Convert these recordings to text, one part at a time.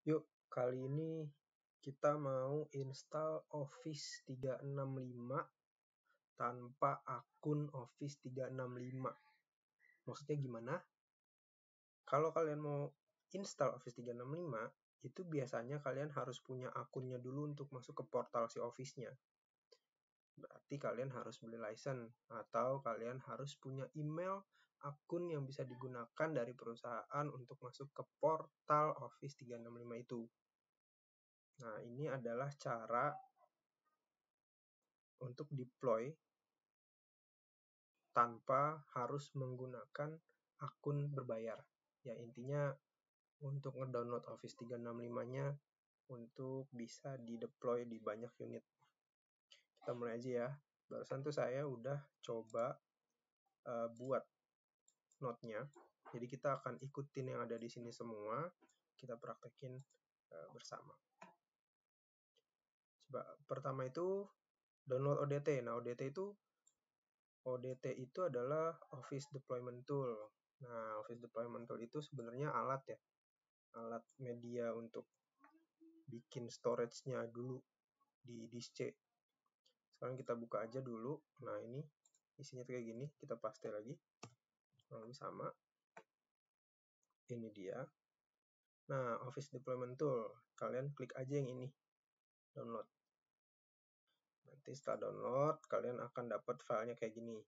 Yuk, kali ini kita mau install Office 365 tanpa akun Office 365. Maksudnya gimana? Kalau kalian mau install Office 365, itu biasanya kalian harus punya akunnya dulu untuk masuk ke portal si Office-nya. Berarti kalian harus beli license atau kalian harus punya email akun yang bisa digunakan dari perusahaan untuk masuk ke portal Office 365 itu. Nah, ini adalah cara untuk deploy tanpa harus menggunakan akun berbayar. Ya, intinya untuk ngedownload Office 365-nya untuk bisa di-deploy di banyak unit. Kita mulai aja ya. Barusan tuh saya udah coba buat note-nya. Jadi kita akan ikutin yang ada di sini semua. Kita praktekin bersama. Coba pertama itu download ODT. Nah, ODT itu adalah Office Deployment Tool. Nah, Office Deployment Tool itu sebenarnya alat ya. Alat media untuk bikin storage-nya dulu di disk C. Sekarang kita buka aja dulu. Nah, ini isinya kayak gini. Kita paste lagi. Lalu sama. Ini dia. Nah, Office Deployment Tool. Kalian klik aja yang ini. Download. Nanti setelah download, kalian akan dapat filenya kayak gini.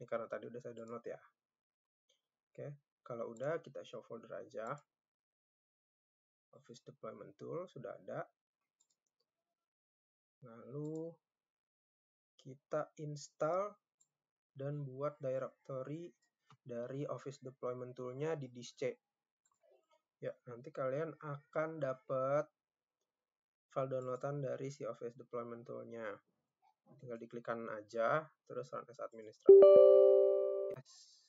Ini karena tadi udah saya download ya. Oke, kalau udah kita show folder aja. Office Deployment Tool sudah ada. Lalu kita install dan buat directory dari Office Deployment Tool-nya di disk C. Ya, nanti kalian akan dapat file downloadan dari si Office Deployment Tool-nya. Tinggal diklik kanan aja, terus run as administrator. Yes.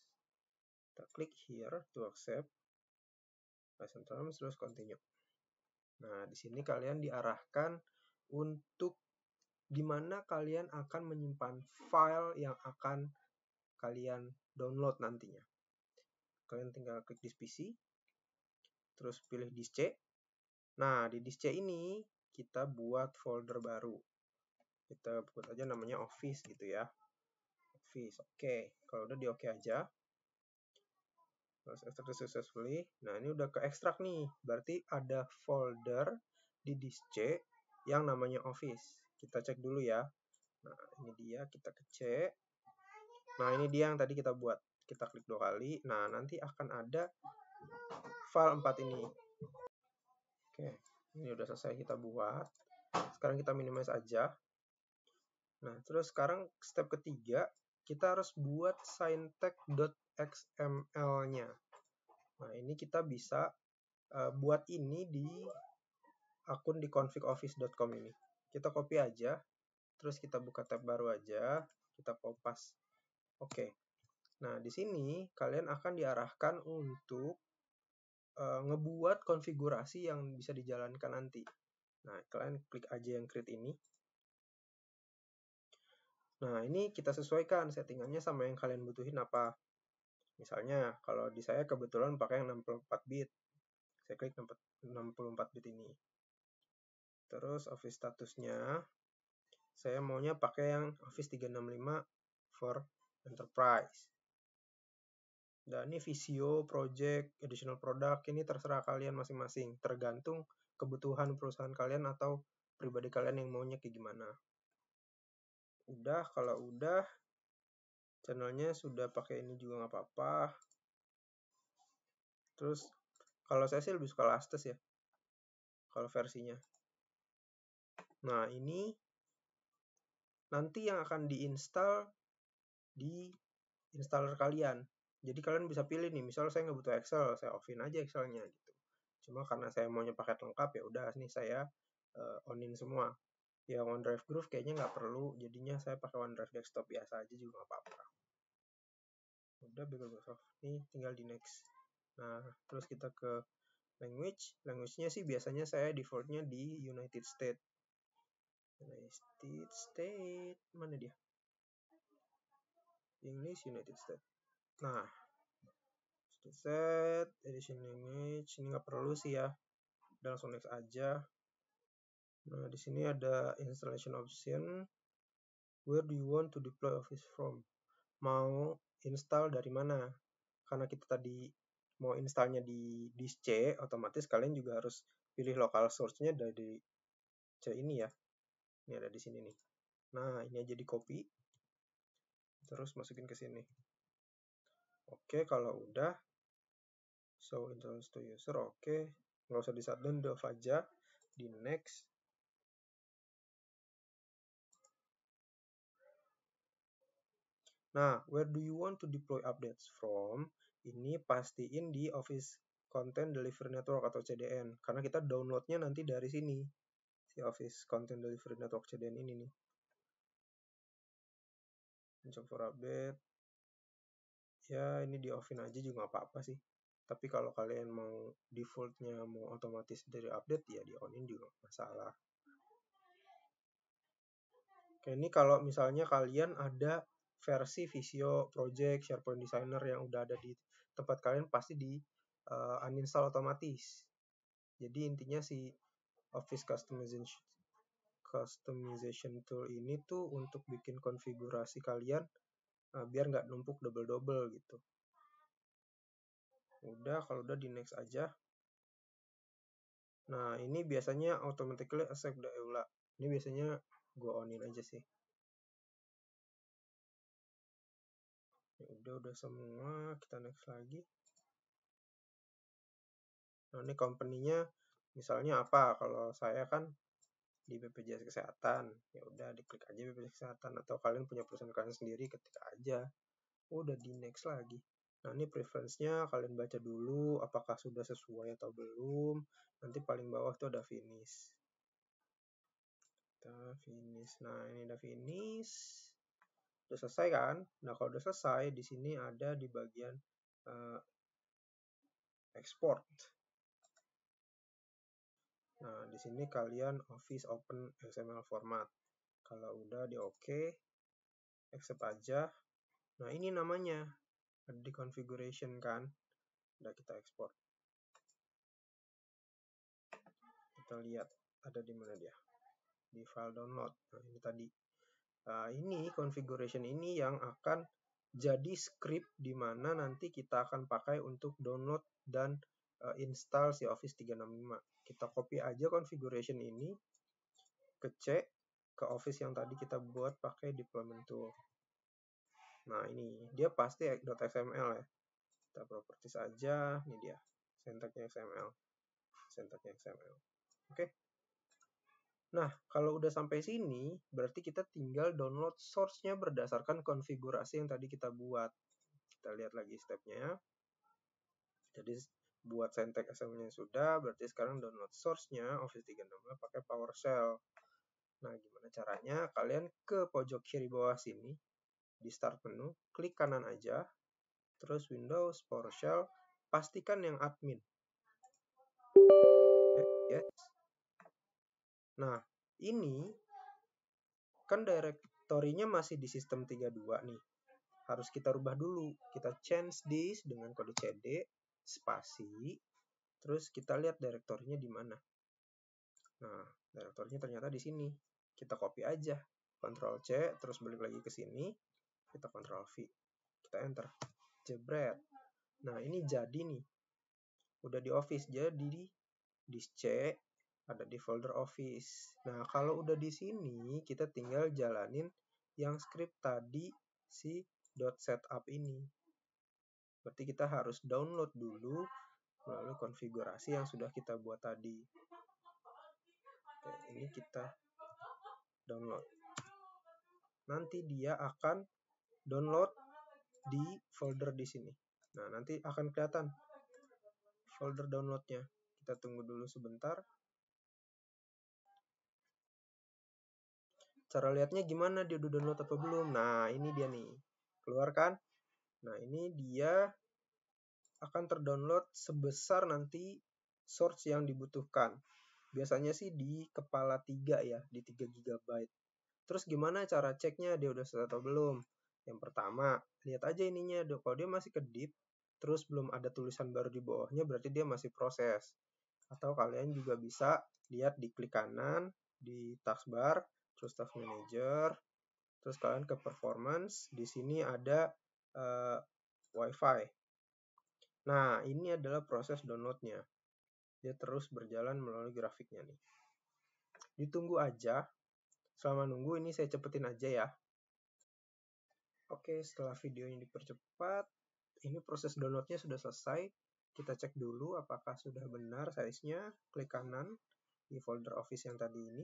Kita klik here to accept. License terms, terus continue. Nah, di sini kalian diarahkan untuk gimana kalian akan menyimpan file yang akan kalian download nantinya. Kalian tinggal klik disk PC, terus pilih disk C. Nah, di disk C ini kita buat folder baru. Kita buat aja namanya Office gitu ya. Office, oke. Kalau udah di oke aja. Terus extract successfully. Nah, ini udah ke ekstrak nih. Berarti ada folder di disk C yang namanya Office. Kita cek dulu ya. Nah, ini dia, kita ke C. Nah, ini dia yang tadi kita buat. Kita klik 2 kali. Nah, nanti akan ada file 4 ini. Oke, ini udah selesai kita buat. Sekarang kita minimize aja. Nah, terus sekarang step ketiga, kita harus buat syntax.xml-nya. Nah, ini kita bisa buat ini di akun di configoffice.com ini. Kita copy aja, terus kita buka tab baru aja, kita kopas. Oke. Nah, di sini kalian akan diarahkan untuk ngebuat konfigurasi yang bisa dijalankan nanti. Nah, kalian klik aja yang create ini. Nah, ini kita sesuaikan settingannya sama yang kalian butuhin apa. Misalnya, kalau di saya kebetulan pakai yang 64 bit. Saya klik 64 bit ini. Terus Office statusnya, saya maunya pakai yang Office 365 for Enterprise. Dan ini Visio, Project, Additional Product, ini terserah kalian masing-masing. Tergantung kebutuhan perusahaan kalian atau pribadi kalian yang maunya kayak gimana. Udah, kalau udah, channelnya sudah pakai ini juga nggak apa-apa. Terus, kalau saya sih lebih suka Lastes ya. Kalau versinya. Nah, ini nanti yang akan diinstal di installer kalian. Jadi kalian bisa pilih nih, misalnya saya nggak butuh Excel, saya offin aja Excelnya gitu. Cuma karena saya maunya paket lengkap ya udah nih saya onin semua. Ya OneDrive Groove kayaknya nggak perlu, jadinya saya pakai OneDrive Desktop biasa aja juga nggak apa-apa. Udah Microsoft nih, tinggal di next. Nah, terus kita ke language. Language-nya sih biasanya saya defaultnya di United States. United States, mana dia? English United States. Nah, set edition language ini nggak perlu sih ya. Udah langsung next aja. Nah, di sini ada installation option. Where do you want to deploy Office from? Mau install dari mana? Karena kita tadi mau installnya di disk C, otomatis kalian juga harus pilih local source-nya dari C ini ya. Ini ada di sini nih. Nah, ini aja di copy. Terus masukin ke sini. Oke, kalau udah show install to user, oke. Nggak usah di shutdown, di off aja. Di next. Nah, where do you want to deploy updates from? Ini pastiin di Office Content Delivery Network atau CDN. Karena kita downloadnya nanti dari sini. Si Office Content Delivery Network CDN ini nih. Mencoba for update. Ya, ini di offin aja juga nggak apa-apa sih. Tapi kalau kalian mau defaultnya mau otomatis dari update, ya di onin juga nggak masalah. Oke, ini kalau misalnya kalian ada versi Visio, Project, SharePoint Designer yang udah ada di tempat kalian, pasti di uninstall otomatis. Jadi intinya si Office Customization Tool ini tuh untuk bikin konfigurasi kalian biar nggak numpuk double-double gitu. Udah, kalau udah di next aja. Nah, ini biasanya automatically accept the EULA. Ini biasanya gue onin aja sih. Ya udah semua, kita next lagi. Nah, ini company-nya misalnya apa? Kalau saya kan di BPJS Kesehatan, ya udah diklik aja BPJS Kesehatan, atau kalian punya perusahaan kalian sendiri, ketik aja. Udah di next lagi. Nah, ini preference-nya kalian baca dulu apakah sudah sesuai atau belum. Nanti paling bawah tuh ada finish. Kita finish. Nah, ini udah finish. Udah selesai kan? Nah, kalau udah selesai, di sini ada di bagian export. Nah, di sini kalian Office Open XML format. Kalau udah di OK, accept aja. Nah, ini namanya ada di configuration kan. Udah kita ekspor. Kita lihat ada di mana dia. Di file download. Nah, ini tadi. Nah, ini configuration ini yang akan jadi script di mana nanti kita akan pakai untuk download dan install si Office 365. Kita copy aja configuration ini ke C, ke Office yang tadi kita buat pakai deployment tool. Nah, ini dia pasti .xml ya. Kita properties aja, ini dia. Syntaxnya XML. Syntaxnya XML. Oke. Nah, kalau udah sampai sini, berarti kita tinggal download source-nya berdasarkan konfigurasi yang tadi kita buat. Kita lihat lagi step-nya. Jadi, buat syntax XML-nya sudah, berarti sekarang download source-nya Office 365 pakai PowerShell. Nah, gimana caranya? Kalian ke pojok kiri bawah sini, di Start menu, klik kanan aja, terus Windows, PowerShell, pastikan yang admin. Yes. Nah, ini kan direktorinya masih di sistem 32 nih. Harus kita rubah dulu. Kita change this dengan kode CD, spasi, terus kita lihat direktorinya di mana. Nah, direktorinya ternyata di sini. Kita copy aja. Ctrl C, terus balik lagi ke sini. Kita Ctrl V. Kita enter. Jebret. Nah, ini jadi nih. Udah di Office, jadi di disk C, ada di folder Office. Nah, kalau udah di sini, kita tinggal jalanin yang script tadi, si .setup ini. Berarti kita harus download dulu melalui konfigurasi yang sudah kita buat tadi. Oke, ini kita download. Nanti dia akan download di folder di sini. Nah, nanti akan kelihatan folder downloadnya. Kita tunggu dulu sebentar. Cara lihatnya gimana dia udah download apa belum? Nah, ini dia nih. Keluar kan? Nah, ini dia akan terdownload sebesar nanti source yang dibutuhkan. Biasanya sih di kepala 3 ya, di 3 GB. Terus gimana cara ceknya dia udah selesai atau belum? Yang pertama, lihat aja ininya. Kalau dia masih kedip, terus belum ada tulisan baru di bawahnya, berarti dia masih proses. Atau kalian juga bisa lihat di klik kanan di taskbar, terus task manager, terus kalian ke performance. Di sini ada Wi-Fi. Nah, ini adalah proses downloadnya. Dia terus berjalan melalui grafiknya nih. Ditunggu aja. Selama nunggu ini saya cepetin aja ya. Oke, setelah videonya dipercepat, ini proses downloadnya sudah selesai. Kita cek dulu apakah sudah benar size-nya. Klik kanan di folder Office yang tadi ini.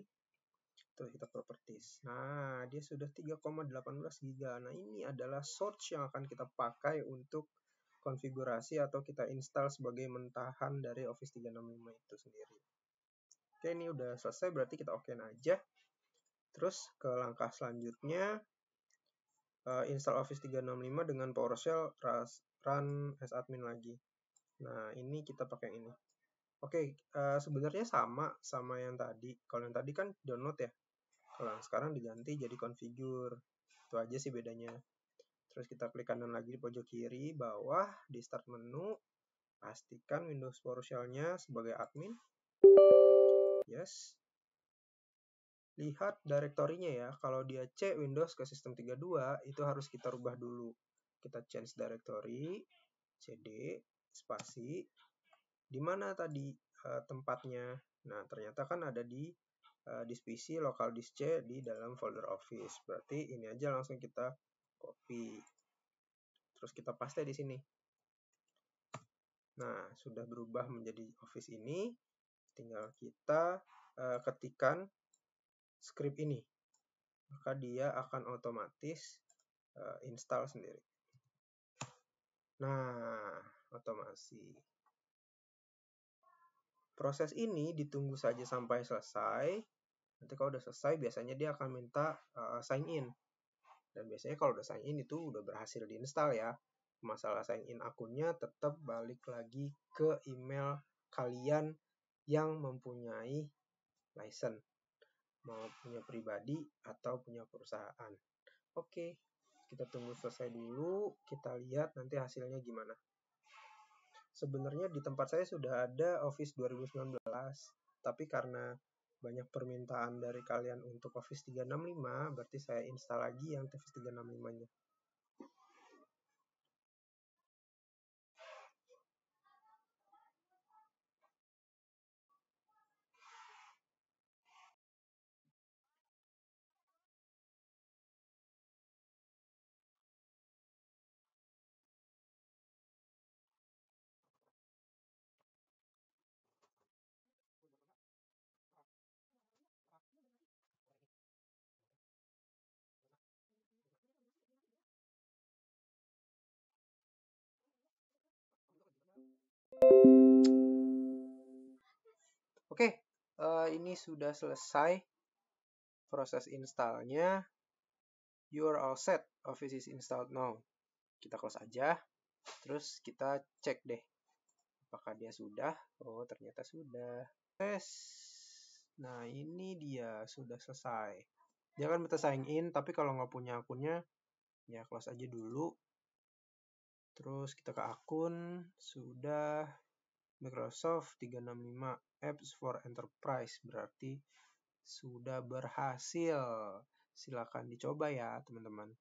Terus kita properties. Nah, dia sudah 3,18 GB. Nah, ini adalah source yang akan kita pakai untuk konfigurasi atau kita install sebagai mentahan dari Office 365 itu sendiri. Oke, ini udah selesai, berarti kita okein aja. Terus ke langkah selanjutnya, install Office 365 dengan PowerShell run as admin lagi. Nah, ini kita pakai yang ini. Oke, sebenarnya sama yang tadi. Kalau yang tadi kan download ya. Kalau yang sekarang diganti jadi configure. Itu aja sih bedanya. Terus kita klik kanan lagi di pojok kiri bawah di start menu. Pastikan Windows PowerShell-nya sebagai admin. Yes. Lihat direktorinya ya. Kalau dia C Windows ke sistem 32, itu harus kita rubah dulu. Kita change directory, CD, spasi. Di mana tadi tempatnya? Nah, ternyata kan ada di disk PC, local disk C di dalam folder Office. Berarti ini aja langsung kita copy. Terus kita paste di sini. Nah, sudah berubah menjadi Office ini. Tinggal kita ketikkan script ini. Maka dia akan otomatis install sendiri. Nah, otomasi. Proses ini ditunggu saja sampai selesai. Nanti kalau udah selesai, biasanya dia akan minta sign in. Dan biasanya kalau udah sign in itu udah berhasil diinstal ya. Masalah sign in akunnya tetap balik lagi ke email kalian yang mempunyai license. Mau punya pribadi atau punya perusahaan. Oke, kita tunggu selesai dulu. Kita lihat nanti hasilnya gimana. Sebenarnya di tempat saya sudah ada Office 2019, tapi karena banyak permintaan dari kalian untuk Office 365, berarti saya install lagi yang Office 365-nya. Oke, ini sudah selesai proses installnya. You are all set. Office is installed now. Kita close aja. Terus kita cek deh. Apakah dia sudah? Oh, ternyata sudah. Tes. Nah, ini dia. Sudah selesai. Jangan minta sign in, tapi kalau nggak punya akunnya, ya close aja dulu. Terus kita ke akun. Sudah. Microsoft 365 Apps for Enterprise. Berarti sudah berhasil. Silakan dicoba ya, teman-teman.